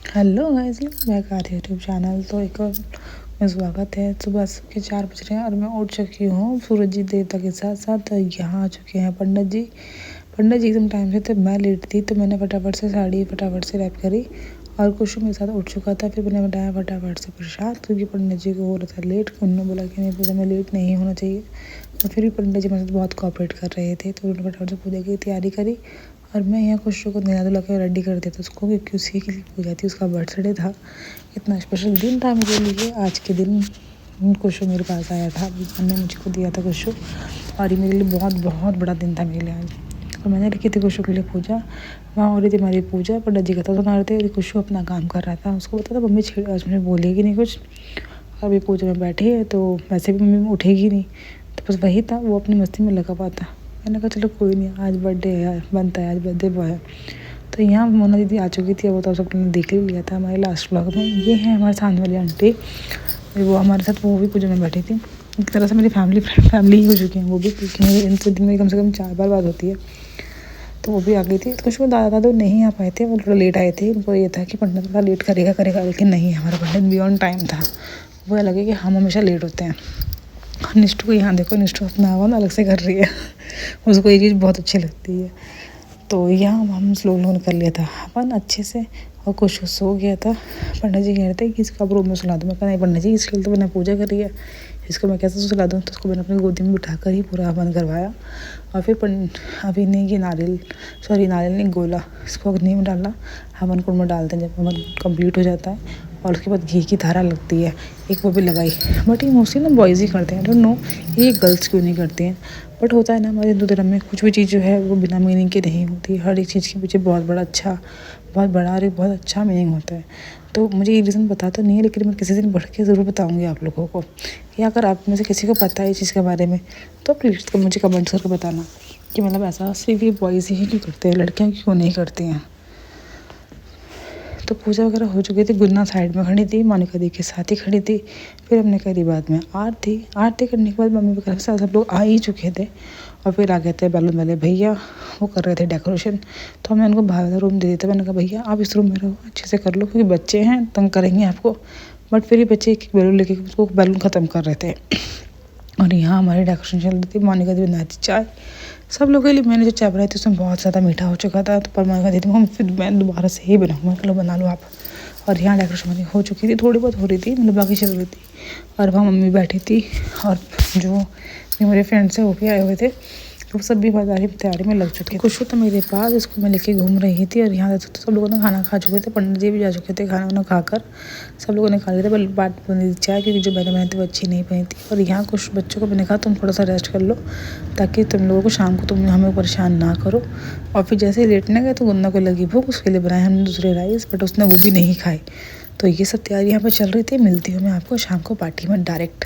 Hello guys, मैं कार्य YouTube channel तो एक और में स्वागत है। सुबह के 4 बज रहे हैं और मैं उठ चुकी हूँ सूरज जी देवता के साथ साथ। यहाँ आ चुके हैं पंडित जी। एकदम टाइम से थे, मैं लेट थी तो मैंने फटाफट से साड़ी फटाफट से रैप करी और कुछ मेरे साथ उठ चुका था। फिर मैंने बनाया फटाफट से प्रसाद, क्योंकि पंडित जी को हो रहा था लेट। उन्होंने बोला कि नहीं, पूजा में लेट नहीं होना चाहिए। और फिर भी पंडित जी मेरे साथ बहुत कोऑपरेट कर रहे थे, तो उन्होंने फटाफट से पूजा की तैयारी करी। और मैं यहाँ खुशू को नया धुला के रेडी कर देता उसको, क्योंकि उसी की पूजा थी, उसका बर्थडे था। इतना स्पेशल दिन था मेरे लिए आज के दिन। खुशू मेरे पास आया था, मैंने मुझको दिया था खुशू, और ये मेरे लिए बहुत बहुत बड़ा दिन था मेरे लिए आज। और मैंने रखी थी खुशू के लिए पूजा। वहाँ हो रही थी हमारी पूजा, पंडित जी कथा सुना रहे थे, खुशू अपना काम कर रहा था। उसको पता था मम्मी छेड़ आज मुझे बोलेगी नहीं कुछ। अभी पूजा में बैठी है तो वैसे भी मम्मी उठेगी नहीं, तो बस वही था, वो अपनी मस्ती में लगा हुआ था। मैंने कहा चलो कोई नहीं, आज बर्थडे है, बनता है, आज बर्थडे बॉय है। तो यहाँ मोना दीदी आ चुकी थी, वो तो सब लोगों ने देख ही लिया था हमारे लास्ट व्लॉग में। ये है हमारे सामने वाली आंटी, वो हमारे साथ वो भी पूजा में बैठी थी। एक तरह से मेरी फैमिली ही हो चुकी है वो भी, क्योंकि मेरी इनसे दिन में कम से कम 4 बार बात होती है। तो वो भी आ गई थी। तो कुछ वो दादा तो नहीं आ पाए थे, वो थोड़ा लेट आए थे। उनको ये था कि पंडित थोड़ा लेट करेगा, लेकिन नहीं, हमारा पंडित बियॉन्ड टाइम था। वो अलग है कि हम हमेशा लेट होते हैं। और निष्ठू को यहाँ देखो, निष्ठू अपना आवाज़ अलग से कर रही है। उसको ये चीज़ बहुत अच्छी लगती है। तो यहाँ हम स्लो कर लिया था अपन अच्छे से, और कुछ सो गया था। पंडित जी कह रहे थे कि इसको आप रूम में सुला दूँ। मैं कहा नहीं पंडित जी, इसके लिए तो मैंने पूजा करी है, इसको मैं कैसे सुला दूँ। तो उसको मैंने अपनी गोदी में बिठा कर ही पूरा हवन करवाया। और फिर अभी नहीं, ये नारियल नहीं, गोला, इसको अग्नि में डालना, हवन कुंड में डालते हैं जब हवन कंप्लीट हो जाता है। और उसके बाद घी की धारा लगती है, एक वो भी लगाई। बट ये मोस्टली ना बॉयज़ ही करते हैं, डोंट नो ये गर्ल्स क्यों नहीं करती हैं। बट होता है ना, हमारे हिंदू धर्म में कुछ भी चीज़ जो है वो बिना मीनिंग के नहीं होती। हर एक चीज़ के पीछे बहुत बड़ा और एक बहुत अच्छा मीनिंग होता है। तो मुझे ये रीज़न पता तो नहीं है, लेकिन मैं किसी दिन बढ़ के ज़रूर बताऊँगी आप लोगों को। या अगर आप में से किसी को पता है इस चीज़ के बारे में, तो प्लीज़ मुझे कमेंट करके बताना कि मतलब ऐसा सिर्फ ये बॉयज़ ही क्यों करते हैं, लड़कियाँ क्यों नहीं करती हैं। तो पूजा वगैरह हो चुकी थी। गुन्ना साइड में खड़ी थी, मोनिका दी के साथ ही खड़ी थी। फिर हमने करी बाद में आरती करने के बाद मम्मी वगैरह सब लोग आ ही चुके थे। और फिर आ गए थे बैलून वाले भैया, वो कर रहे थे डेकोरेशन। तो हमने उनको बाहर रूम दे दिया था। मैंने कहा भैया आप इस रूम में रहो, अच्छे से कर लो, क्योंकि बच्चे हैं तंग करेंगे आपको। बट फिर भी बच्चे एक बैलून लेके उसको बैलून ख़त्म कर रहे थे। और यहाँ हमारी डेकोरेशन चल रही थी। मोनिका दी बनाई थी चाय सब लोगों के लिए। मैंने जो चाय बनाई थी उसमें बहुत ज़्यादा मीठा हो चुका था, तो पर मोनिका दी थी फिर मैं दोबारा से ही बनाऊँगा, चलो बना लो आप। और यहाँ डेकोरेशन हमारी हो चुकी थी, थोड़ी बहुत हो रही थी, मतलब बाकी चल रही थी। और वहाँ मम्मी बैठी थी, और जो मेरे फ्रेंड्स हैं वो भी आए हुए थे। तो सब भी तैयारी में लग चुके थे। कुछ तो मेरे पास, इसको मैं लेके घूम रही थी। और यहाँ तो सब लोगों ने खाना खा चुके थे, पंडित जी भी जा चुके थे। खाना वाना खाकर सब लोगों ने खा लिया था। बट बात बनी चाय, क्योंकि जो मैंने थी वो अच्छी नहीं बनी थी। और यहाँ कुछ बच्चों को मैंने कहा तुम थोड़ा सा रेस्ट कर लो, ताकि तुम लोगों को शाम को तुम हमें परेशान ना करो। और फिर जैसे ही लेटने गए तो गुन्ना को लगी भूख, उसके लिए बनाए हमने दूसरे राइस, बट उसने वो भी नहीं खाए। तो ये सब तैयारी यहाँ पर चल रही थी। मिलती हूँ मैं आपको शाम को पार्टी में डायरेक्ट।